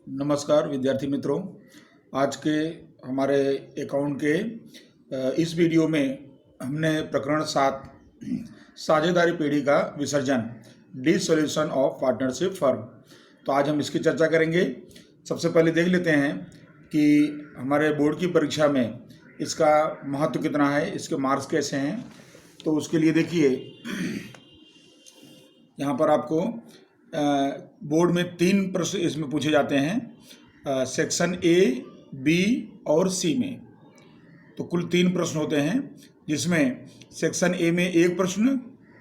नमस्कार विद्यार्थी मित्रों। आज के हमारे अकाउंट के इस वीडियो में हमने प्रकरण 7 साझेदारी पीढ़ी का विसर्जन डिसॉल्यूशन ऑफ पार्टनरशिप फर्म, तो आज हम इसकी चर्चा करेंगे। सबसे पहले देख लेते हैं कि हमारे बोर्ड की परीक्षा में इसका महत्व कितना है, इसके मार्क्स कैसे हैं। तो उसके लिए देखिए, यहाँ पर आपको बोर्ड में 3 प्रश्न इसमें पूछे जाते हैं, सेक्शन ए, बी और सी में। तो कुल 3 प्रश्न होते हैं, जिसमें सेक्शन ए में 1 प्रश्न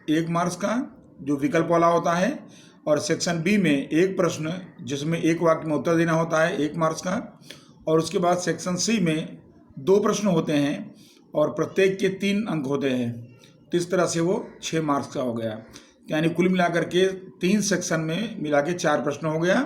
1 मार्क्स का जो विकल्प वाला होता है, और सेक्शन बी में 1 प्रश्न जिसमें 1 वाक्य में उत्तर देना होता है 1 मार्क्स का, और उसके बाद सेक्शन सी में 2 प्रश्न होते हैं और प्रत्येक के 3 अंक होते हैं। तो इस तरह से वो 6 मार्क्स का हो गया। यानी कुल मिलाकर के 3 सेक्शन में मिला के 4 प्रश्न हो गया।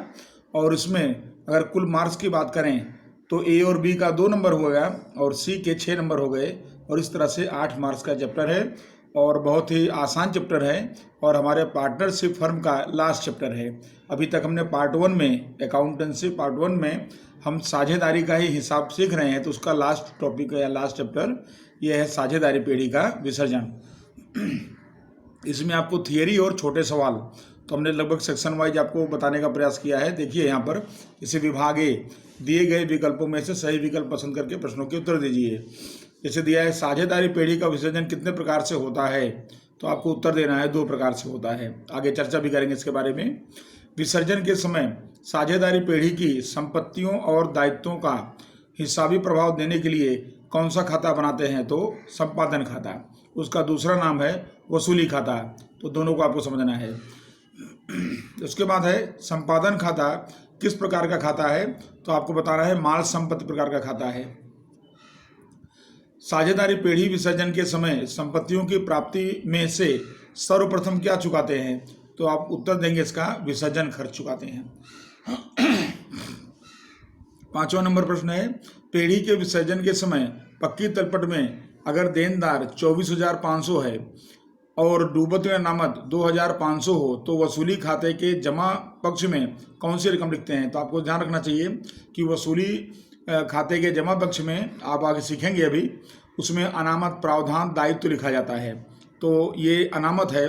और इसमें अगर कुल मार्क्स की बात करें तो ए और बी का 2 नंबर हो गया और सी के 6 नंबर हो गए, और इस तरह से 8 मार्क्स का चैप्टर है और बहुत ही आसान चैप्टर है, और हमारे पार्टनरशिप फर्म का लास्ट चैप्टर है। अभी तक हमने पार्ट 1 में अकाउंटेंसी पार्ट 1 में हम साझेदारी का ही हिसाब सीख रहे हैं, तो उसका लास्ट टॉपिक या लास्ट चैप्टर यह है साझेदारी पीढ़ी का विसर्जन। इसमें आपको थियरी और छोटे सवाल तो हमने लगभग सेक्शन वाइज आपको बताने का प्रयास किया है। देखिए यहाँ पर इसे विभाग ए, दिए गए विकल्पों में से सही विकल्प पसंद करके प्रश्नों के उत्तर दीजिए। जैसे दिया है साझेदारी पीढ़ी का विसर्जन कितने प्रकार से होता है, तो आपको उत्तर देना है 2 प्रकार से होता है। आगे चर्चा भी करेंगे इसके बारे में। विसर्जन के समय साझेदारी पीढ़ी की संपत्तियों और दायित्वों का हिसाबी प्रभाव देने के लिए कौन सा खाता बनाते हैं, तो संपादन खाता। उसका दूसरा नाम है वसूली खाता। तो दोनों को आपको समझना है। उसके बाद है संपादन खाता किस प्रकार का खाता है, तो आपको बताना है माल संपत्ति प्रकार का खाता है। साझेदारी पीढ़ी विसर्जन के समय संपत्तियों की प्राप्ति में से सर्वप्रथम क्या चुकाते हैं, तो आप उत्तर देंगे इसका विसर्जन खर्च चुकाते हैं। 5वां नंबर प्रश्न है, पीढ़ी के विसर्जन के समय पक्की तलपट में अगर देनदार 24,500 है और डूबत अनामत 2,500 हो, तो वसूली खाते के जमा पक्ष में कौन सी रकम लिखते हैं। तो आपको ध्यान रखना चाहिए कि वसूली खाते के जमा पक्ष में आप आगे सीखेंगे अभी, उसमें अनामत प्रावधान दायित्व लिखा जाता है। तो ये अनामत है,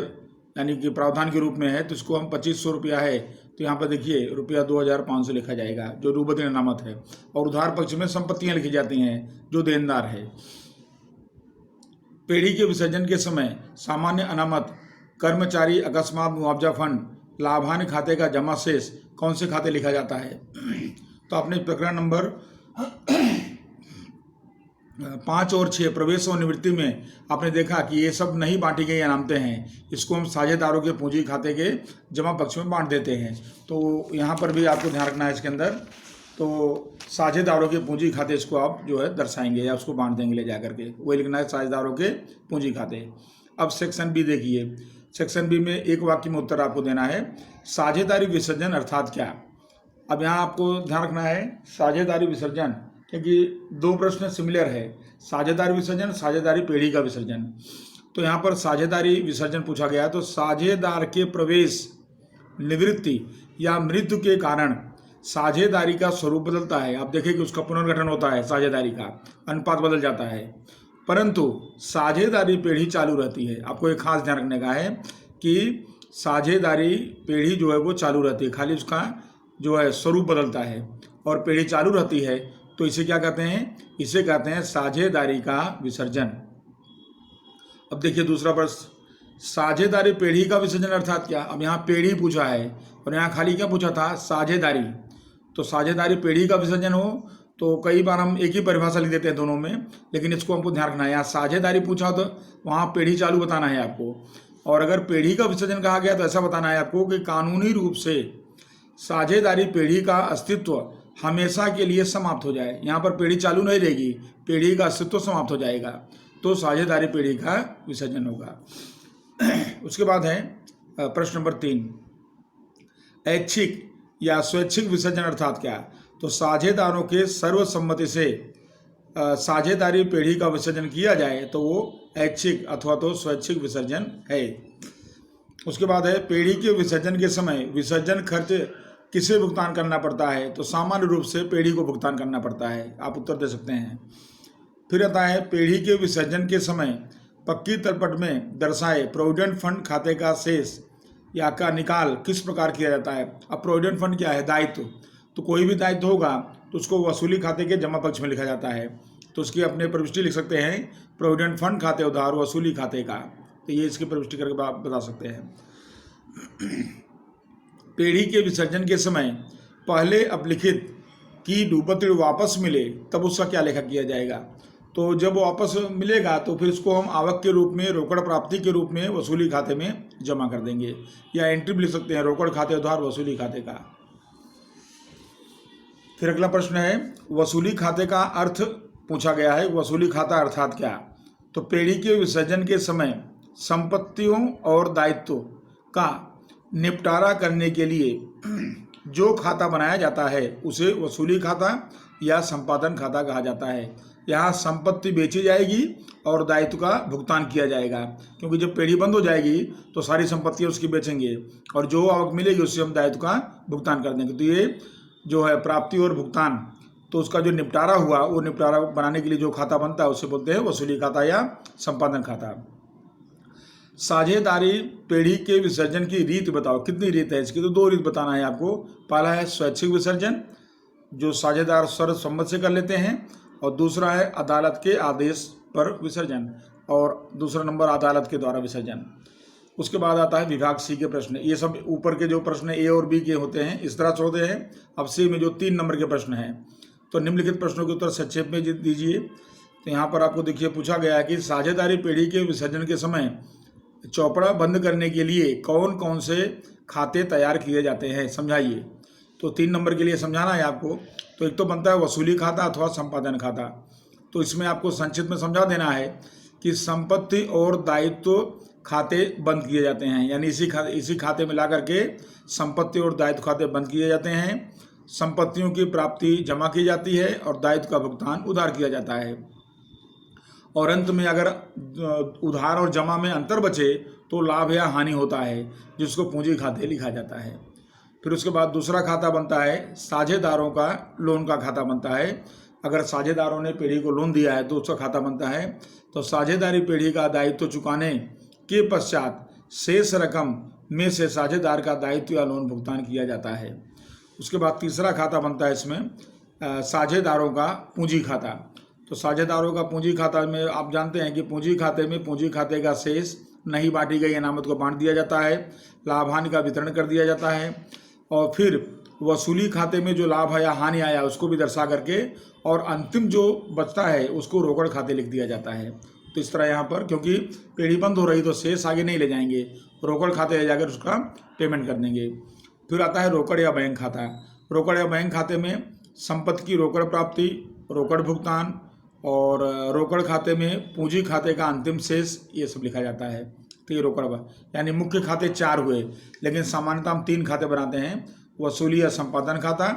यानी कि प्रावधान के रूप में है, तो इसको हम 2500 रुपया है, तो यहाँ पर देखिए रुपया 2,500 लिखा जाएगा जो डूबत अनामत है। और उधार पक्ष में संपत्तियाँ लिखी जाती हैं जो देनदार है। पीढ़ी के विसर्जन के समय सामान्य अनामत, कर्मचारी अकस्मात मुआवजा फंड, लाभान्य खाते का जमा शेष कौन से खाते लिखा जाता है। तो आपने प्रकरण नंबर 5 और 6 प्रवेश और निवृत्ति में आपने देखा कि ये सब नहीं बांटी गई अनामतें हैं, इसको हम साझेदारों के पूंजी खाते के जमा पक्ष में बांट देते हैं। तो यहाँ पर भी आपको ध्यान रखना है इसके अंदर। तो साझेदारों के पूंजी खाते इसको आप जो है दर्शाएंगे या उसको बांट देंगे ले जा करके, वही लिखना है साझेदारों के पूंजी खाते। अब सेक्शन बी देखिए, सेक्शन बी में 1 वाक्य में उत्तर आपको देना है, साझेदारी विसर्जन अर्थात क्या। अब यहाँ आपको ध्यान रखना है साझेदारी विसर्जन, क्योंकि 2 प्रश्न सिमिलर है, साझेदारी विसर्जन, साझेदारी पीढ़ी का विसर्जन। तो यहाँ पर साझेदारी विसर्जन पूछा गया है, तो साझेदार के प्रवेश, निवृत्ति या मृत्यु के कारण साझेदारी का स्वरूप बदलता है। आप देखें कि उसका पुनर्गठन होता है, साझेदारी का अनुपात बदल जाता है, परंतु साझेदारी पीढ़ी चालू रहती है। आपको एक खास ध्यान रखने का है कि साझेदारी पीढ़ी जो है वो चालू रहती है, खाली उसका जो है स्वरूप बदलता है और पीढ़ी चालू रहती है। तो इसे क्या कहते हैं, इसे कहते हैं साझेदारी का विसर्जन। अब देखिए दूसरा प्रश्न, साझेदारी पीढ़ी का विसर्जन अर्थात क्या। अब यहाँ पीढ़ी पूछा है और यहाँ खाली क्या पूछा था, साझेदारी। तो साझेदारी पीढ़ी का विसर्जन हो तो कई बार हम एक ही परिभाषा लिख देते हैं दोनों में, लेकिन इसको हमको ध्यान रखना है। यहाँ साझेदारी पूछा तो वहाँ पीढ़ी चालू बताना है आपको, और अगर पीढ़ी का विसर्जन कहा गया तो ऐसा बताना है आपको कि कानूनी रूप से साझेदारी पीढ़ी का अस्तित्व हमेशा के लिए समाप्त हो जाए। यहाँ पर पीढ़ी चालू नहीं रहेगी, पीढ़ी का अस्तित्व समाप्त हो जाएगा, तो साझेदारी पीढ़ी का विसर्जन होगा। उसके बाद है प्रश्न नंबर 3, ऐच्छिक या स्वैच्छिक विसर्जन अर्थात क्या। तो साझेदारों के सर्वसम्मति से साझेदारी पीढ़ी का विसर्जन किया जाए तो वो ऐच्छिक अथवा तो स्वैच्छिक विसर्जन है। उसके बाद है पीढ़ी के विसर्जन के समय विसर्जन खर्च किसे भुगतान करना पड़ता है? तो सामान्य रूप से पीढ़ी को भुगतान करना पड़ता है। आप उत्तर दे सकते हैं। फिर आता है पीढ़ी के विसर्जन के समय पक्की तलपट में दर्शाए प्रोविडेंट फंड खाते का शेष या का निकाल किस प्रकार किया जाता है? अब प्रोविडेंट फंड क्या है? दायित्व। तो कोई भी दायित्व होगा तो उसको वसूली खाते के जमा पक्ष में लिखा जाता है। तो उसकी अपने प्रविष्टि लिख सकते हैं, प्रोविडेंट फंड खाते उधार वसूली खाते का। तो ये इसकी प्रविष्टि करके आप बता सकते हैं। पीढ़ी के विसर्जन के समय पहले अपलिखित की डूबत वापस मिले तब उसका क्या लेखा किया जाएगा? तो जब वापस मिलेगा तो फिर इसको हम आवक के रूप में, रोकड़ प्राप्ति के रूप में वसूली खाते में जमा कर देंगे, या एंट्री भी लिख सकते हैं, रोकड़ खाते उधार वसूली खाते का। फिर अगला प्रश्न है, वसूली खाते का अर्थ पूछा गया है। वसूली खाता अर्थात क्या? तो पीढ़ी के विसर्जन के समय संपत्तियों और दायित्वों का निपटारा करने के लिए जो खाता बनाया जाता है उसे वसूली खाता या संपादन खाता कहा जाता है। यहाँ संपत्ति बेची जाएगी और दायित्व का भुगतान किया जाएगा, क्योंकि जब पीढ़ी बंद हो जाएगी तो सारी संपत्तियाँ उसकी बेचेंगे और जो आवक मिलेगी उससे हम दायित्व का भुगतान कर देंगे। तो ये जो है प्राप्ति और भुगतान, तो उसका जो निपटारा हुआ वो निपटारा बनाने के लिए जो खाता बनता है उसे बोलते हैं वसूली खाता या संपादन खाता। साझेदारी पीढ़ी के विसर्जन की रीत बताओ। कितनी रीत है इसकी? तो 2 रीत बताना है आपको। पहला है स्वैच्छिक विसर्जन, जो साझेदार सर्वसम्मति से कर लेते हैं, और दूसरा है अदालत के आदेश पर विसर्जन, और दूसरा नंबर अदालत के द्वारा विसर्जन। उसके बाद आता है विभाग सी के प्रश्न। ये सब ऊपर के जो प्रश्न ए और बी के होते हैं इस तरह छोड़ते हैं। अब सी में जो 3 नंबर के प्रश्न हैं, तो निम्नलिखित प्रश्नों के उत्तर संक्षेप में दीजिए। तो यहाँ पर आपको देखिए पूछा गया है कि साझेदारी पीढ़ी के विसर्जन के समय चौपड़ा बंद करने के लिए कौन कौन से खाते तैयार किए जाते हैं, समझाइए। तो 3 नंबर के लिए समझाना है आपको। तो एक तो बनता है वसूली खाता अथवा संपादन खाता। तो इसमें आपको संक्षिप्त में समझा देना है कि संपत्ति और दायित्व खाते बंद किए जाते हैं, यानी इसी खाते में ला करके संपत्ति और दायित्व खाते बंद किए जाते हैं। संपत्तियों की प्राप्ति जमा की जाती है और दायित्व का भुगतान उधार किया जाता है। और अंत में अगर उधार और जमा में अंतर बचे तो लाभ या हानि होता है, जिसको पूंजी खाते लिखा जाता है। फिर उसके बाद दूसरा खाता बनता है साझेदारों का लोन का खाता बनता है। अगर साझेदारों ने पीढ़ी को लोन दिया है तो उसका खाता बनता है। तो साझेदारी पीढ़ी का दायित्व चुकाने के पश्चात शेष रकम में से साझेदार का दायित्व या लोन भुगतान किया जाता है। उसके बाद तीसरा खाता बनता है इसमें साझेदारों का पूंजी खाता। तो साझेदारों का पूंजी खाता में आप जानते हैं कि पूंजी खाते में पूंजी खाते का शेष नहीं बांटी गई अनामत को बांट दिया जाता है, लाभ हानि का वितरण कर दिया जाता है, और फिर वसूली खाते में जो लाभ या हानि आया उसको भी दर्शा करके, और अंतिम जो बचता है उसको रोकड़ खाते लिख दिया जाता है। तो इस तरह यहाँ पर, क्योंकि पीढ़ी बंद हो रही तो शेष आगे नहीं ले जाएंगे, रोकड़ खाते ले जाकर उसका पेमेंट कर देंगे। फिर आता है रोकड़ या बैंक खाता। रोकड़ या बैंक खाते में संपत्ति की रोकड़ प्राप्ति, रोकड़ भुगतान, और रोकड़ खाते में पूंजी खाते का अंतिम शेष, ये सब लिखा जाता है। तो ये रोकड़, यानी मुख्य खाते 4 हुए, लेकिन सामान्यतः हम 3 खाते बनाते हैं, वसूली या संपादन खाता,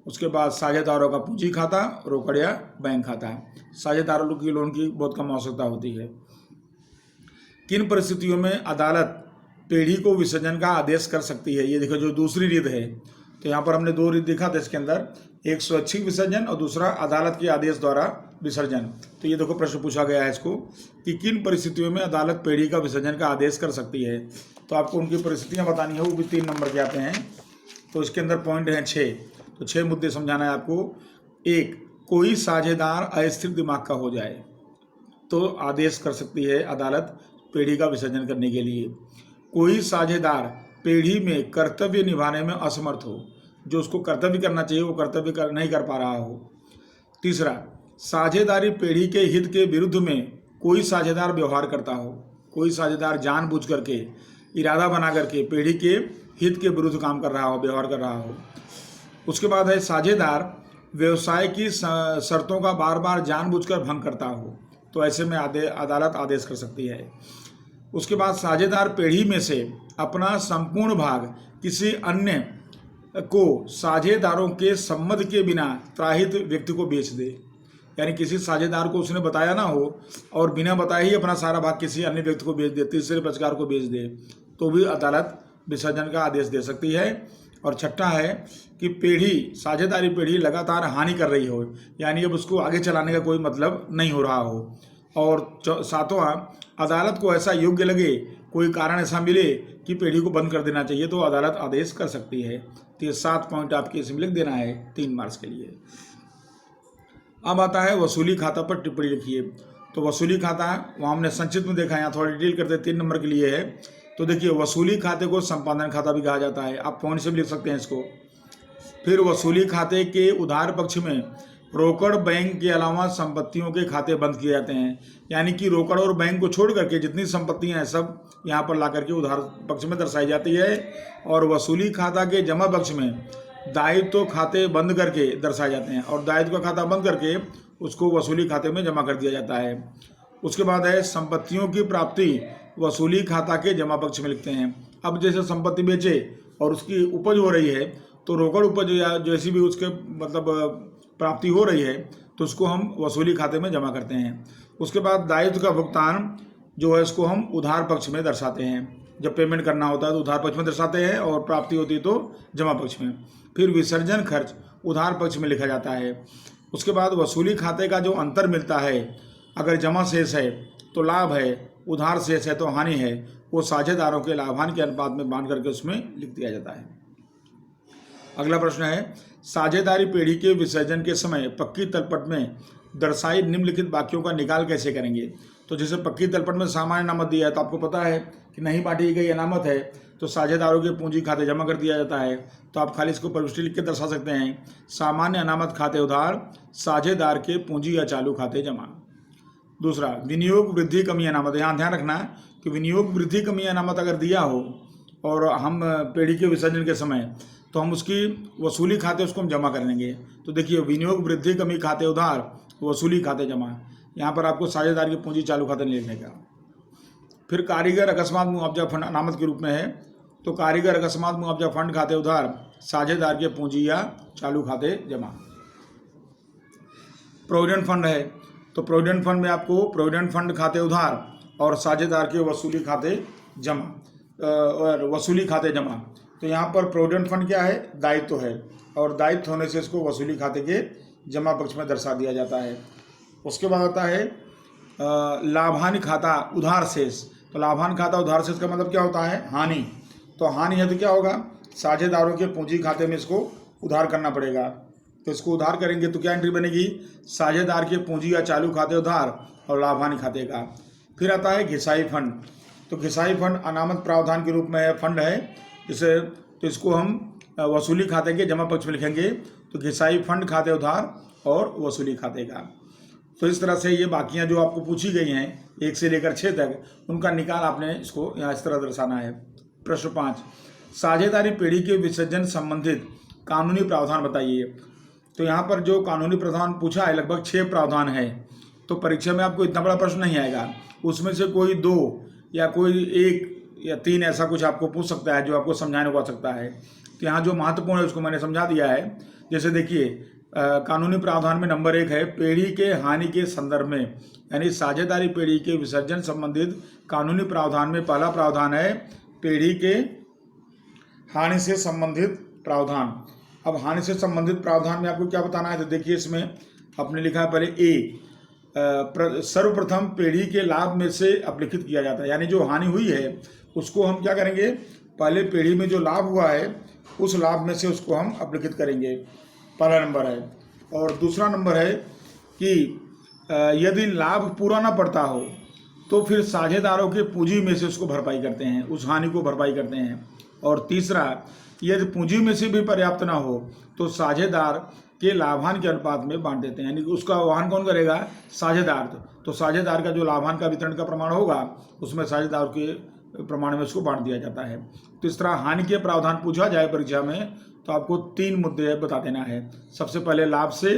उसके बाद साझेदारों का पूंजी खाता, रोकड़ या बैंक खाता। साझेदारों की लोन की बहुत कम आवश्यकता होती है। किन परिस्थितियों में अदालत पीढ़ी को विसर्जन का आदेश कर सकती है? ये देखो जो दूसरी रीत है, तो यहाँ पर हमने 2 रीत दिखा था इसके अंदर, एक स्वैच्छिक विसर्जन और दूसरा अदालत के आदेश द्वारा विसर्जन। तो ये देखो प्रश्न पूछा गया है इसको कि किन परिस्थितियों में अदालत पीढ़ी का विसर्जन का आदेश कर सकती है। तो आपको उनकी परिस्थितियाँ बतानी है, वो भी 3 नंबर के आते हैं। तो इसके अंदर पॉइंट हैं 6, तो 6 मुद्दे समझाना है आपको। 1, कोई साझेदार अस्थिर दिमाग का हो जाए तो आदेश कर सकती है अदालत पीढ़ी का विसर्जन करने के लिए। कोई साझेदार पीढ़ी में कर्तव्य निभाने में असमर्थ हो, जो उसको कर्तव्य करना चाहिए वो कर्तव्य नहीं कर पा रहा हो। तीसरा, साझेदारी पीढ़ी के हित के विरुद्ध में कोई साझेदार व्यवहार करता हो, कोई साझेदार जानबूझ करके इरादा बना करके पीढ़ी के हित के विरुद्ध काम कर रहा हो, व्यवहार कर रहा हो। उसके बाद है साझेदार व्यवसाय की शर्तों का बार बार जानबूझकर भंग करता हो, तो ऐसे में अदालत आदेश कर सकती है। उसके बाद साझेदार पीढ़ी में से अपना संपूर्ण भाग किसी अन्य को साझेदारों के सम्मति के बिना त्राहित व्यक्ति को बेच दे, यानी किसी साझेदार को उसने बताया ना हो और बिना बताए ही अपना सारा भाग किसी अन्य व्यक्ति को बेच दे, तीसरे पक्षकार को बेच दे, तो भी अदालत विसर्जन का आदेश दे सकती है। और छठा है कि पीढ़ी साझेदारी पीढ़ी लगातार हानि कर रही हो, यानी अब उसको आगे चलाने का कोई मतलब नहीं हो रहा हो। और सातवां, अदालत को ऐसा योग्य लगे, कोई कारण ऐसा मिले कि पीढ़ी को बंद कर देना चाहिए, तो अदालत आदेश कर सकती है। तो ये 7 पॉइंट आपके इसमें लिख देना है 3 मार्क्स के लिए। अब आता है वसूली खाता पर टिप्पणी लिखिए। तो वसूली खाता वहाँ हमने संक्षिप्त में देखा, यहाँ थोड़ा डिटेल करते 3 नंबर के लिए है। तो देखिए, वसूली खाते को संपादन खाता भी कहा जाता है, आप पॉइंट से भी लिख सकते हैं इसको। फिर वसूली खाते के उधार पक्ष में रोकड़ बैंक के अलावा संपत्तियों के खाते बंद किए जाते हैं, यानी कि रोकड़ और बैंक को छोड़ करके जितनी संपत्तियां हैं सब यहाँ पर ला करके उधार पक्ष में दर्शाई जाती है। और वसूली खाता के जमा पक्ष में दायित्व खाते बंद करके दर्शाए जाते हैं, और दायित्व का खाता बंद करके उसको वसूली खाते में जमा कर दिया जाता है। उसके बाद है संपत्तियों की प्राप्ति वसूली खाता के जमा पक्ष में लिखते हैं। अब जैसे संपत्ति बेचे और उसकी उपज हो रही है, तो रोकड़ उपज या जैसी भी उसके मतलब प्राप्ति हो रही है, तो उसको हम वसूली खाते में जमा करते हैं। उसके बाद दायित्व का भुगतान जो है इसको हम उधार पक्ष में दर्शाते हैं। जब पेमेंट करना होता है तो उधार पक्ष में दर्शाते हैं, और प्राप्ति होती है तो जमा पक्ष में। फिर विसर्जन खर्च उधार पक्ष में लिखा जाता है। उसके बाद वसूली खाते का जो अंतर मिलता है, अगर जमा शेष है तो लाभ है, उधार शेष है तो हानि है, वो साझेदारों के लाभांश के अनुपात में बांट करके उसमें लिख दिया जाता है। अगला प्रश्न है, साझेदारी पेढ़ी के विसर्जन के समय पक्की तलपट में दर्शाई निम्नलिखित वाक्यों का निकाल कैसे करेंगे। तो जैसे पक्की तलपट में सामान्य अनामत दिया है, तो आपको पता है कि नहीं बांटी गई अनामत है, तो साझेदारों के पूंजी खाते जमा कर दिया जाता है। तो आप खाली इसको प्रविष्टि लिख के दर्शा सकते हैं, सामान्य अनामत खाते उधार, साझेदार के पूंजी या चालू खाते जमा। दूसरा, विनियोग वृद्धि कमी अनामत। यहाँ ध्यान रखना कि विनियोग वृद्धि कमी अनामत अगर दिया हो और हम पेढ़ी के विसर्जन के समय, तो हम उसकी वसूली खाते उसको हम जमा कर लेंगे। तो देखिए, विनियोग वृद्धि कमी खाते उधार, वसूली खाते जमा। यहाँ पर आपको साझेदार की पूंजी चालू खाते नहीं लिखने का। फिर कारीगर अकस्मात मुआवजा फंड अनामत के रूप में है, तो कारीगर अकस्मात मुआवजा फंड खाते उधार, साझेदार के पूंजी या चालू खाते जमा। प्रोविडेंट फंड है, तो प्रोविडेंट फंड में आपको प्रोविडेंट फंड खाते उधार और साझेदार के वसूली खाते जमा और वसूली खाते जमा। तो यहाँ पर प्रोविडेंट फंड क्या है, दायित्व है, और दायित्व होने से इसको वसूली खाते के जमा पक्ष में दर्शा दिया जाता है। उसके बाद आता है लाभांश खाता उधार शेष। तो लाभांश खाता उधार शेष का मतलब क्या होता है, हानि। तो हानि है तो क्या होगा, साझेदारों के पूंजी खाते में इसको उधार करना पड़ेगा। तो इसको उधार करेंगे तो क्या एंट्री बनेगी, साझेदार के पूंजी या चालू खाते उधार और लाभांश खाते का। फिर आता है घिसाई फंड। तो घिसाई फंड अनामत प्रावधान के रूप में है, फंड है इसे, तो इसको हम वसूली खाते के जमा पक्ष में लिखेंगे। तो घिसाई फंड खाते उधार और वसूली खाते का। तो इस तरह से ये बाकियां जो आपको पूछी गई हैं 1 से लेकर 6 तक, उनका निकाल आपने इसको यहाँ इस तरह दर्शाना है। प्रश्न 5, साझेदारी पेढ़ी के विसर्जन संबंधित कानूनी प्रावधान बताइए। तो यहाँ पर जो कानूनी प्रावधान पूछा है लगभग 6 प्रावधान है। तो परीक्षा में आपको इतना बड़ा प्रश्न नहीं आएगा, उसमें से कोई 2 या कोई 1 या 3 ऐसा कुछ आपको पूछ सकता है जो आपको समझाने को आ सकता है। तो यहाँ जो महत्वपूर्ण है उसको मैंने समझा दिया है। जैसे देखिए, कानूनी प्रावधान में नंबर 1 है पेढ़ी के हानि के संदर्भ में, यानी साझेदारी पेढ़ी के विसर्जन संबंधित कानूनी प्रावधान में पहला प्रावधान है पेढ़ी के हानि से संबंधित प्रावधान। अब हानि से संबंधित प्रावधान में आपको क्या बताना है, तो देखिए इसमें आपने लिखा है पहले ए, सर्वप्रथम पेढ़ी के लाभ में से अपलिखित किया जाता है, यानी जो हानि हुई है उसको हम क्या करेंगे, पहले पेढ़ी में जो लाभ हुआ है उस लाभ में से उसको हम अपलिखित करेंगे, पहला नंबर है। और दूसरा नंबर है कि यदि लाभ पूरा ना पड़ता हो तो फिर साझेदारों के पूंजी में से उसको भरपाई करते हैं, उस हानि को भरपाई करते हैं। और तीसरा, यदि पूंजी में से भी पर्याप्त ना हो तो साझेदार के लाभांश के अनुपात में बांट देते हैं, यानी कि उसका वहन कौन करेगा, साझेदार। तो साझेदार का जो लाभांश का वितरण का प्रमाण होगा उसमें साझेदार के प्रमाण में उसको बांट दिया जाता है। तो इस तरह हानि के प्रावधान पूछा जाए परीक्षा में तो आपको 3 मुद्दे बता देना है। सबसे पहले लाभ से,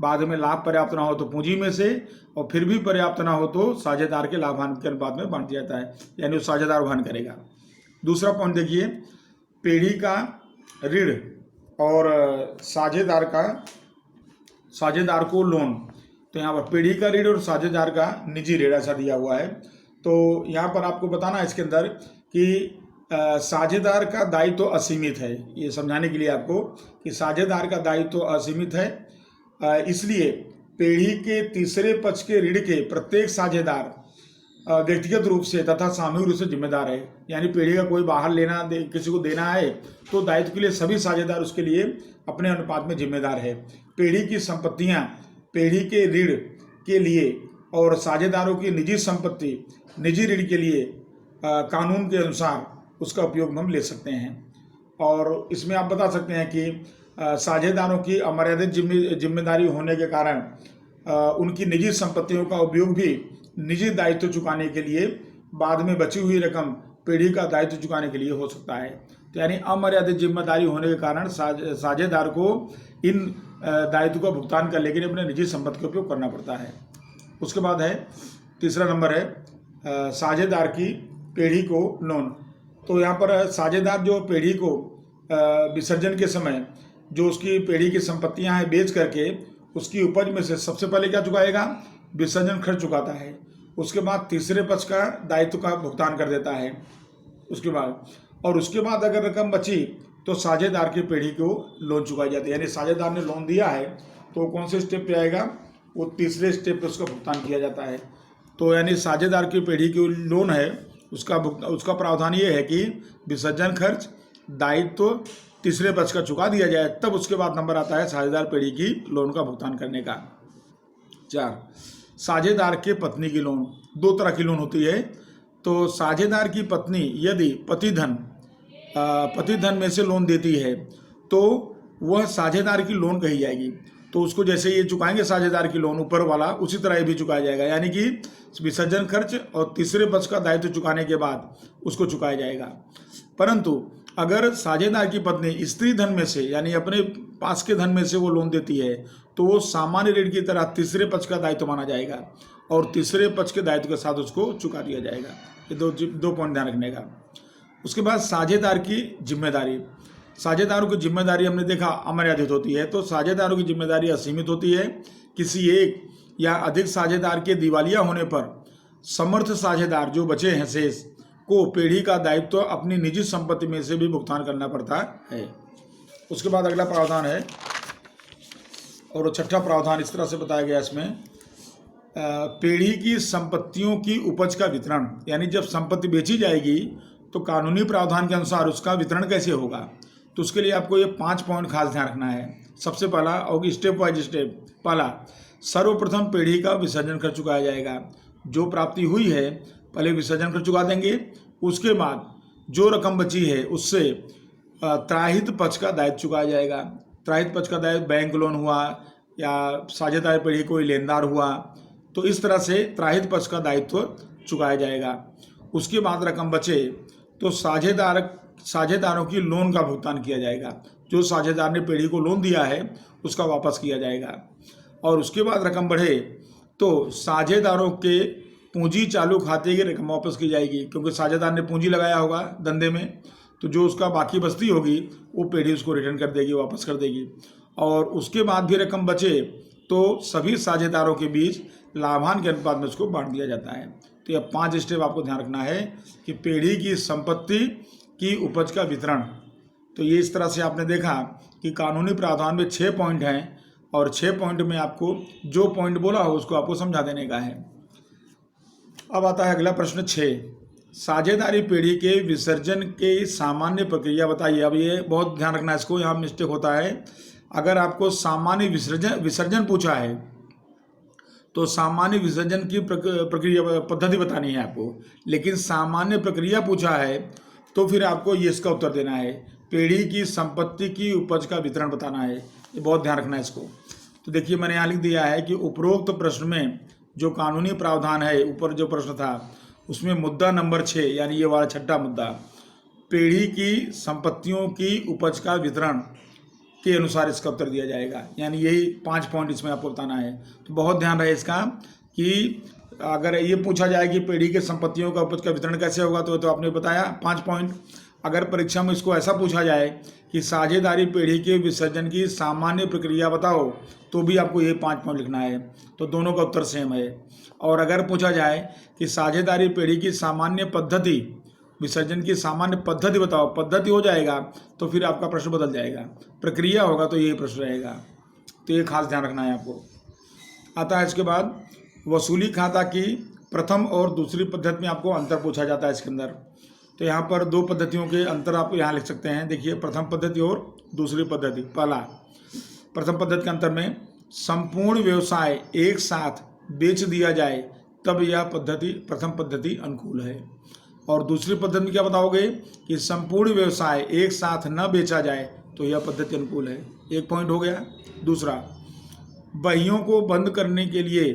बाद में लाभ पर्याप्त ना हो तो पूंजी में से, और फिर भी पर्याप्त ना हो तो साझेदार के लाभांश के अनुपात में बांट दिया जाता है, यानी वो साझेदार वहन करेगा। दूसरा पॉइंट देखिए, पेढ़ी का ऋण और साझेदार को लोन। तो यहाँ पर पेढ़ी का ऋण और साझेदार का निजी ऋण ऐसा दिया हुआ है। तो यहाँ पर आपको बताना है इसके अंदर कि साझेदार का दायित्व तो असीमित है। ये समझाने के लिए आपको कि साझेदार का दायित्व तो असीमित है, इसलिए पीढ़ी के तीसरे पक्ष के ऋण के प्रत्येक साझेदार व्यक्तिगत रूप से तथा सामूहिक रूप से जिम्मेदार है। यानी पीढ़ी का कोई बाहर किसी को देना है तो दायित्व के लिए सभी साझेदार उसके लिए अपने अनुपात में जिम्मेदार है। पीढ़ी की संपत्तियां पीढ़ी के ऋण के लिए और साझेदारों की निजी संपत्ति निजी ऋण के लिए कानून के अनुसार उसका उपयोग हम ले सकते हैं। और इसमें आप बता सकते हैं कि साझेदारों की अमर्यादित जिम्मेदारी होने के कारण उनकी निजी संपत्तियों का उपयोग भी निजी दायित्व चुकाने के लिए बाद में बची हुई रकम पीढ़ी का दायित्व चुकाने के लिए हो सकता है। तो यानी अमर्यादित जिम्मेदारी होने के कारण साझेदार को इन दायित्व का भुगतान करने के लिए अपने निजी संपत्ति का उपयोग करना पड़ता है। उसके बाद है तीसरा नंबर है साझेदार की पीढ़ी को लोन। तो यहाँ पर साझेदार जो पीढ़ी को विसर्जन के समय जो उसकी पीढ़ी की संपत्तियाँ हैं बेच करके उसकी उपज में से सबसे पहले क्या चुकाएगा, विसर्जन खर्च चुकाता है। उसके बाद तीसरे पक्ष का दायित्व का भुगतान कर देता है उसके बाद अगर रकम बची तो साझेदार की पीढ़ी को लोन चुकाई जाती है। यानी साझेदार ने लोन दिया है तो कौन से स्टेप पे आएगा, वो तीसरे स्टेप पे उसका भुगतान किया जाता है। तो यानी साझेदार की पीढ़ी की लोन है उसका प्रावधान ये है कि विसर्जन खर्च दायित्व तीसरे पक्ष का चुका दिया जाए, तब उसके बाद नंबर आता है साझेदार पीढ़ी की लोन का भुगतान करने का। 4, साझेदार के पत्नी की लोन। 2 तरह की लोन होती है। तो साझेदार की पत्नी यदि पति धन में से लोन देती है तो वह साझेदार की लोन कही जाएगी। तो उसको जैसे ये चुकाएंगे साझेदार की लोन ऊपर वाला, उसी तरह ये भी चुकाया जाएगा। यानी कि विसर्जन खर्च और तीसरे पक्ष का दायित्व चुकाने के बाद उसको चुकाया जाएगा। परंतु अगर साझेदार की पत्नी स्त्री धन में से यानी अपने पास के धन में से वो लोन देती है तो वो सामान्य ऋण की तरह तीसरे पक्ष का दायित्व माना जाएगा और तीसरे पक्ष के दायित्व के साथ उसको चुका दिया जाएगा। ये दो पॉइंट ध्यान रखने का। उसके बाद साझेदार की जिम्मेदारी। साझेदारों की जिम्मेदारी हमने देखा अमर्यादित होती है। तो साझेदारों की जिम्मेदारी असीमित होती है। किसी एक या अधिक साझेदार के दिवालिया होने पर समर्थ साझेदार जो बचे हैं शेष को पीढ़ी का दायित्व अपनी निजी संपत्ति में से भी भुगतान करना पड़ता है। उसके बाद अगला प्रावधान है और 6ठा प्रावधान इस तरह से बताया गया इसमें, पीढ़ी की संपत्तियों की उपज का वितरण। यानी जब संपत्ति बेची जाएगी तो कानूनी प्रावधान के अनुसार उसका वितरण कैसे होगा, तो उसके लिए आपको ये 5 पॉइंट खास ध्यान रखना है। सबसे पहला और स्टेप वाइज स्टेप। पहला, सर्वप्रथम पीढ़ी का विसर्जन खर्च चुकाया जाएगा। जो प्राप्ति हुई है पहले विसर्जन खर्च चुका देंगे, उसके बाद जो रकम बची है उससे त्राहित पक्ष का दायित्व चुकाया जाएगा। त्राहित पक्ष का दायित्व बैंक लोन हुआ या साझेदार पीढ़ी कोई लेनदार हुआ, तो इस तरह से त्राहित पक्ष का दायित्व चुकाया जाएगा। उसके बाद रकम बचे तो साझेदारों की लोन का भुगतान किया जाएगा। जो साझेदार ने पीढ़ी को लोन दिया है उसका वापस किया जाएगा। और उसके बाद रकम बढ़े तो साझेदारों के पूंजी चालू खाते की रकम वापस की जाएगी, क्योंकि साझेदार ने पूंजी लगाया होगा धंधे में, तो जो उसका बाकी बचती होगी वो पीढ़ी उसको रिटर्न कर देगी, वापस कर देगी। और उसके बाद भी रकम बचे तो सभी साझेदारों के बीच लाभांश के अनुपात में उसको बांट दिया जाता है। तो यह 5 स्टेप आपको ध्यान रखना है कि पीढ़ी की संपत्ति की उपज का वितरण। तो ये इस तरह से आपने देखा कि कानूनी प्रावधान में 6 पॉइंट हैं और 6 पॉइंट में आपको जो पॉइंट बोला हो उसको आपको समझा देने का है। अब आता है अगला प्रश्न 6, साझेदारी पीढ़ी के विसर्जन की सामान्य प्रक्रिया बताइए। अब ये बहुत ध्यान रखना है इसको, यहाँ मिस्टेक होता है। अगर आपको सामान्य विसर्जन पूछा है तो सामान्य विसर्जन की प्रक्रिया पद्धति बतानी है आपको, लेकिन सामान्य प्रक्रिया पूछा है तो फिर आपको ये इसका उत्तर देना है, पीढ़ी की संपत्ति की उपज का वितरण बताना है। ये बहुत ध्यान रखना है इसको। तो देखिए मैंने यहाँ लिख दिया है कि उपरोक्त प्रश्न में जो कानूनी प्रावधान है, ऊपर जो प्रश्न था उसमें मुद्दा नंबर 6 यानी ये वाला 6ठा मुद्दा, पीढ़ी की संपत्तियों की उपज का वितरण के अनुसार इसका उत्तर दिया जाएगा। यानी यही 5 पॉइंट इसमें आपको बताना है। तो बहुत ध्यान रहे इसका कि अगर ये पूछा जाए कि पीढ़ी के संपत्तियों का उपज का वितरण कैसे होगा तो आपने बताया 5 पॉइंट। अगर परीक्षा में इसको ऐसा पूछा जाए कि साझेदारी पीढ़ी के विसर्जन की सामान्य प्रक्रिया बताओ तो भी आपको ये 5 पॉइंट लिखना है। तो दोनों का उत्तर सेम है। और अगर पूछा जाए कि साझेदारी पीढ़ी की सामान्य पद्धति विसर्जन की सामान्य पद्धति बताओ। पद्धति हो जाएगा तो फिर आपका प्रश्न बदल जाएगा, प्रक्रिया होगा तो यही प्रश्न रहेगा, तो ये खास ध्यान रखना है आपको। आता है इसके बाद वसूली खाता की प्रथम और दूसरी पद्धति में आपको अंतर पूछा जाता है इसके अंदर। तो यहाँ पर दो पद्धतियों के अंतर आप यहाँ लिख सकते हैं। देखिए, प्रथम पद्धति और दूसरी पद्धति। पहला, प्रथम पद्धति के अंतर में संपूर्ण व्यवसाय एक साथ बेच दिया जाए तब यह पद्धति, प्रथम पद्धति अनुकूल है। और दूसरी पद्धति में क्या बताओगे कि संपूर्ण व्यवसाय एक साथ न बेचा जाए तो यह पद्धति अनुकूल है। एक पॉइंट हो गया। दूसरा, बहियों को बंद करने के लिए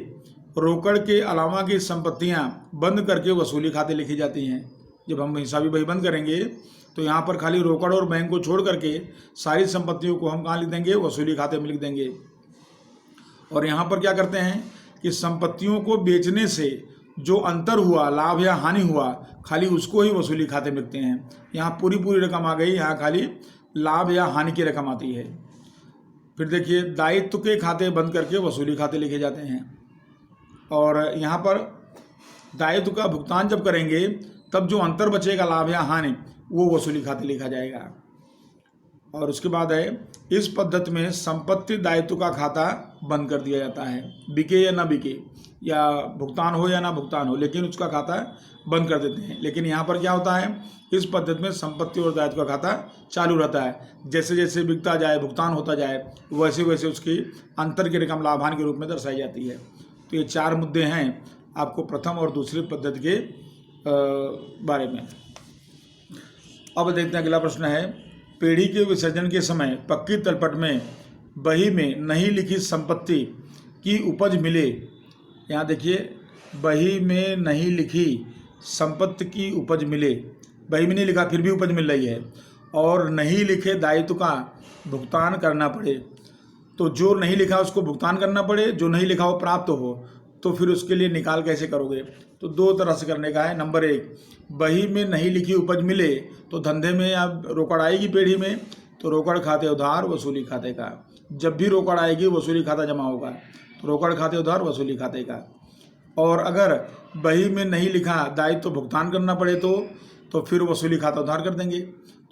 रोकड़ के अलावा की संपत्तियां बंद करके वसूली खाते लिखी जाती हैं। जब हम हिसाबी बही बंद करेंगे तो यहाँ पर खाली रोकड़ और बैंक को छोड़ करके सारी संपत्तियों को हम कहाँ लिख देंगे, वसूली खाते में लिख देंगे। और यहाँ पर क्या करते हैं कि संपत्तियों को बेचने से जो अंतर हुआ, लाभ या हानि हुआ, खाली उसको ही वसूली खाते में लिखते हैं। यहाँ पूरी रकम आ गई, यहाँ खाली लाभ या हानि की रकम आती है। फिर देखिए, दायित्व के खाते बंद करके वसूली खाते लिखे जाते हैं। और यहाँ पर दायित्व का भुगतान जब करेंगे तब जो अंतर बचेगा, लाभ या हानि, वो वसूली खाते लिखा जाएगा। और उसके बाद है, इस पद्धति में संपत्ति दायित्व का खाता बंद कर दिया जाता है, बिके या ना बिके, या भुगतान हो या ना भुगतान हो, लेकिन उसका खाता बंद कर देते हैं। लेकिन यहाँ पर क्या होता है, इस पद्धति में संपत्ति और दायित्व का खाता चालू रहता है। जैसे जैसे बिकता जाए, भुगतान होता जाए, वैसे वैसे उसकी अंतर की रकम लाभान के रूप में दर्शाई जाती है। तो ये चार मुद्दे हैं आपको प्रथम और दूसरी पद्धति के बारे में। अब देखते हैं अगला प्रश्न है, पीढ़ी के विसर्जन के समय पक्की तलपट में बही में नहीं लिखी संपत्ति की उपज मिले। यहाँ देखिए, बही में नहीं लिखी संपत्ति की उपज मिले, बही में नहीं लिखा फिर भी उपज मिल रही है, और नहीं लिखे दायित्व का भुगतान करना पड़े। तो जो नहीं लिखा उसको भुगतान करना पड़े, जो नहीं लिखा वो प्राप्त हो, तो फिर उसके लिए निकाल कैसे करोगे? तो दो तरह से करने का है। नंबर एक, बही में नहीं लिखी उपज मिले तो धंधे में या रोकड़ आएगी पीढ़ी में, तो रोकड़ खाते उधार वसूली खाते का। जब भी रोकड़ आएगी वसूली खाता जमा होगा, तो रोकड़ खाते उधार वसूली खाते का। और अगर बही में नहीं लिखा दायित्व तो भुगतान करना पड़े तो फिर वसूली खाता उधार कर देंगे।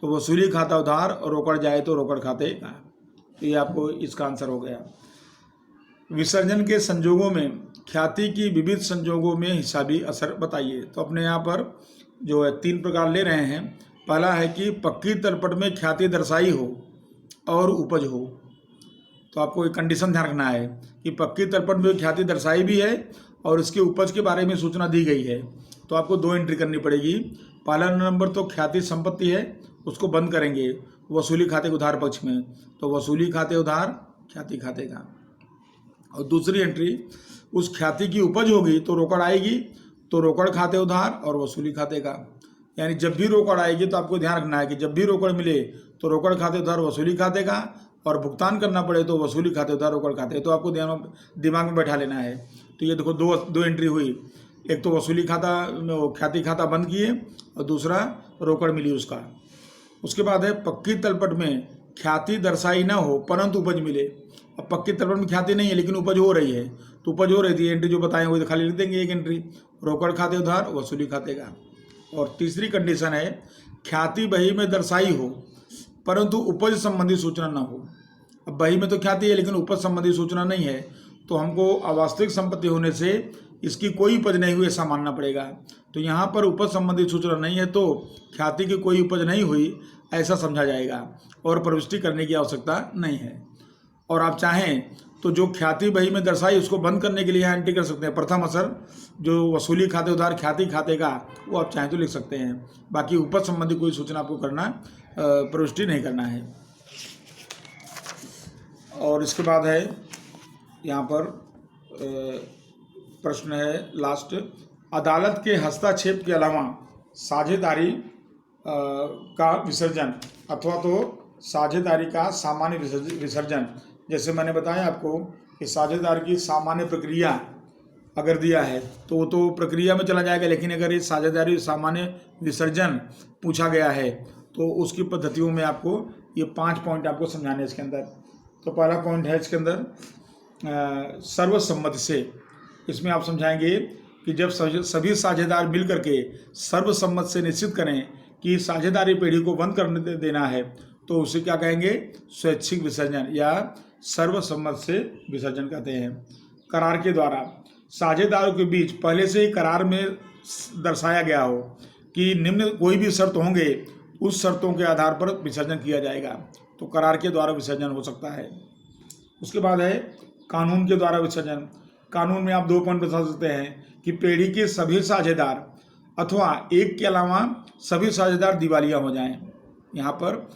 तो वसूली खाता उधार और रोकड़ जाए तो रोकड़ खाते का। तो ये आपको इसका आंसर हो गया। विसर्जन के संजोगों में ख्याति की विविध संजोगों में हिसाबी असर बताइए। तो अपने यहाँ पर जो है 3 प्रकार ले रहे हैं। पहला है कि पक्की तलपट में ख्याति दर्शाई हो और उपज हो। तो आपको एक कंडीशन ध्यान रखना है कि पक्की तलपट में ख्याति दर्शाई भी है और इसके उपज के बारे में सूचना दी गई है। तो आपको 2 एंट्री करनी पड़ेगी। पहला नंबर तो ख्याति संपत्ति है, उसको बंद करेंगे वसूली खाते के उधार पक्ष में, तो वसूली खाते उधार ख्याति खाते का। और दूसरी एंट्री, उस ख्याति की उपज होगी तो रोकड़ आएगी, तो रोकड़ खाते उधार और वसूली खाते का। यानी जब भी रोकड़ आएगी तो आपको ध्यान रखना है कि जब भी रोकड़ मिले तो रोकड़ खाते उधार वसूली खाते का, और भुगतान करना पड़े तो वसूली खाते उधार रोकड़ खाते। तो आपको दिमाग में बैठा लेना है। तो ये देखो दो एंट्री हुई, एक तो वसूली खाता ख्याति खाता बंद किए और दूसरा रोकड़ मिली उसका। उसके बाद है पक्की तलपट में ख्याति दर्शाई ना हो परंतु उपज मिले। अब पक्की तलपट में ख्याति नहीं है लेकिन उपज हो रही है, तो उपज हो रही थी, एंट्री जो बताएं वो खाली लिख देंगे एक एंट्री, रोकड़ खाते उधार वसूली खाते का। और तीसरी कंडीशन है ख्याति बही में दर्शाई हो परंतु उपज संबंधी सूचना ना हो। अब बही में तो ख्याति है लेकिन उपज संबंधी सूचना नहीं है, तो हमको अवास्तविक संपत्ति होने से इसकी कोई उपज नहीं हुई ऐसा मानना पड़ेगा। तो यहाँ पर उपज संबंधी सूचना नहीं है तो ख्याति की कोई उपज नहीं हुई ऐसा समझा जाएगा और प्रविष्टि करने की आवश्यकता नहीं है। और आप चाहें तो जो ख्याति बही में दर्शाई उसको बंद करने के लिए यहाँ एंट्री कर सकते हैं। प्रथम असर जो वसूली खाते उधार ख्याति खाते का, वो आप चाहें तो लिख सकते हैं। बाकी उपज संबंधी कोई सूचना आपको करना प्रविष्टि नहीं करना है। और इसके बाद है यहाँ पर प्रश्न है लास्ट, अदालत के हस्तक्षेप के अलावा साझेदारी का विसर्जन अथवा तो साझेदारी का सामान्य विसर्जन। जैसे मैंने बताया आपको कि साझेदारी की सामान्य प्रक्रिया अगर दिया है तो वो तो प्रक्रिया में चला जाएगा, लेकिन अगर ये साझेदारी सामान्य विसर्जन पूछा गया है तो उसकी पद्धतियों में आपको ये 5 पॉइंट आपको समझाने इसके अंदर। तो पहला पॉइंट है इसके अंदर सर्वसम्मति से। इसमें आप समझाएंगे कि जब सभी साझेदार मिल करके सर्वसम्मत से निश्चित करें कि साझेदारी पेढ़ी को बंद करने देना है, तो उसे क्या कहेंगे? स्वैच्छिक विसर्जन या सर्वसम्मत से विसर्जन कहते हैं। करार के द्वारा साझेदारों के बीच पहले से ही करार में दर्शाया गया हो कि निम्न कोई भी शर्त होंगे, उस शर्तों के आधार पर विसर्जन किया जाएगा, तो करार के द्वारा विसर्जन हो सकता है। उसके बाद है कानून के द्वारा विसर्जन। कानून में आप 2 पॉइंट बता सकते हैं कि पेढ़ी के सभी साझेदार अथवा एक के अलावा सभी साझेदार दिवालिया हो जाएं। यहाँ पर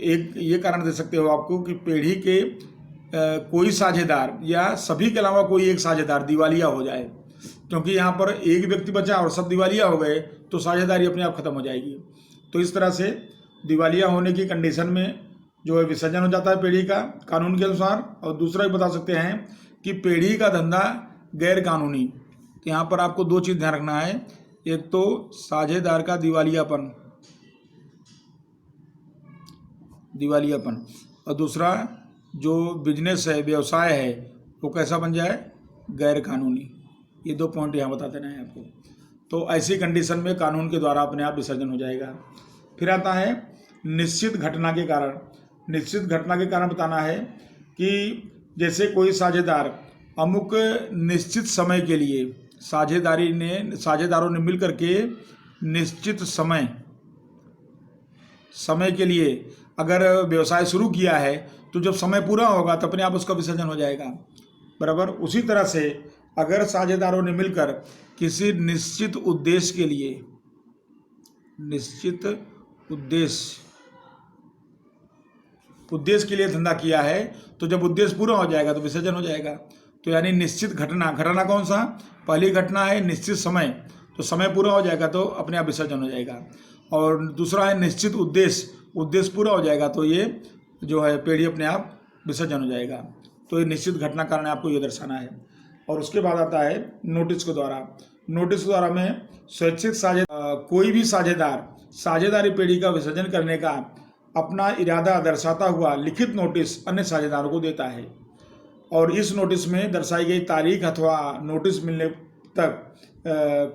एक ये कारण दे सकते हो आपको कि पेढ़ी के कोई साझेदार या सभी के अलावा कोई एक साझेदार दिवालिया हो जाए, क्योंकि यहाँ पर एक व्यक्ति बचा और सब दिवालिया हो गए तो साझेदारी अपने आप खत्म हो जाएगी। तो इस तरह से दिवालिया होने की कंडीशन में जो है विसर्जन हो जाता है पेढ़ी का कानून के अनुसार। और दूसरा भी बता सकते हैं कि पेढ़ी का धंधा गैर कानूनी, तो यहाँ पर आपको 2 चीज़ ध्यान रखना है। एक तो साझेदार का दिवालियापन और दूसरा जो बिजनेस है, व्यवसाय है, वो कैसा बन जाए? गैर कानूनी। ये 2 पॉइंट यहाँ बता देना है आपको। तो ऐसी कंडीशन में कानून के द्वारा अपने आप विसर्जन हो जाएगा। फिर आता है निश्चित घटना के कारण। निश्चित घटना के कारण बताना है कि जैसे कोई साझेदार अमुक निश्चित समय के लिए साझेदारों ने मिल करके निश्चित समय के लिए अगर व्यवसाय शुरू किया है, तो जब समय पूरा होगा तो अपने आप उसका विसर्जन हो जाएगा। बराबर उसी तरह से अगर साझेदारों ने मिलकर किसी निश्चित उद्देश्य के लिए धंधा किया है, तो जब उद्देश्य पूरा हो जाएगा तो विसर्जन हो जाएगा। तो यानी निश्चित घटना कौन सा? पहली घटना है निश्चित समय, तो समय पूरा हो जाएगा तो अपने आप विसर्जन हो जाएगा। और दूसरा है निश्चित उद्देश्य पूरा हो जाएगा तो ये जो है पेढ़ी अपने आप विसर्जन हो जाएगा। तो ये निश्चित घटना कारण आपको ये दर्शाना है। और उसके बाद आता है नोटिस के द्वारा। नोटिस के द्वारा में स्वैच्छिक कोई भी साझेदार साझेदारी पेढ़ी का विसर्जन करने का अपना इरादा दर्शाता हुआ लिखित नोटिस अन्य साझेदारों को देता है, और इस नोटिस में दर्शाई गई तारीख अथवा नोटिस मिलने तक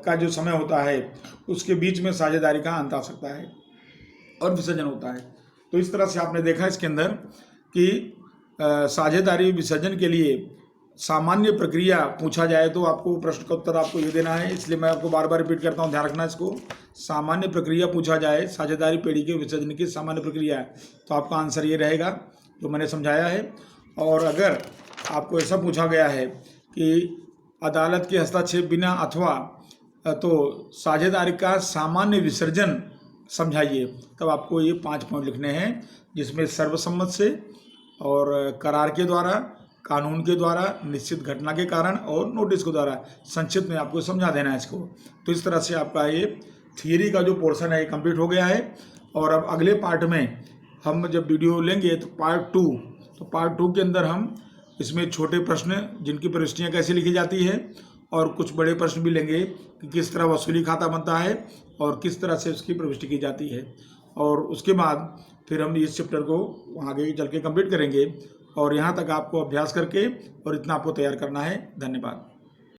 का जो समय होता है उसके बीच में साझेदारी का अंत आ सकता है और विसर्जन होता है। तो इस तरह से आपने देखा इसके अंदर कि साझेदारी विसर्जन के लिए सामान्य प्रक्रिया पूछा जाए तो आपको प्रश्न का उत्तर आपको ये देना है, इसलिए मैं आपको बार बार रिपीट करता हूँ, ध्यान रखना इसको। सामान्य प्रक्रिया पूछा जाए साझेदारी पेढ़ी के विसर्जन की सामान्य प्रक्रिया, तो आपका आंसर ये रहेगा जो मैंने समझाया है। और अगर आपको ऐसा पूछा गया है कि अदालत के हस्तक्षेप बिना अथवा तो साझेदारी का सामान्य विसर्जन समझाइए, तब आपको ये 5 पॉइंट लिखने हैं, जिसमें सर्वसम्मत से और करार के द्वारा, कानून के द्वारा, निश्चित घटना के कारण और नोटिस के द्वारा संक्षिप्त में आपको समझा देना है इसको। तो इस तरह से आपका ये थियरी का जो पोर्शन है ये कंप्लीट हो गया है। और अब अगले पार्ट में हम जब वीडियो लेंगे तो पार्ट 2 के अंदर हम इसमें छोटे प्रश्न जिनकी प्रविष्टियाँ कैसे लिखी जाती है और कुछ बड़े प्रश्न भी लेंगे कि किस तरह वसूली खाता बनता है और किस तरह से उसकी प्रविष्टि की जाती है। और उसके बाद फिर हम इस चैप्टर को आगे चल के कंप्लीट करेंगे। और यहाँ तक आपको अभ्यास करके और इतना आपको तैयार करना है। धन्यवाद।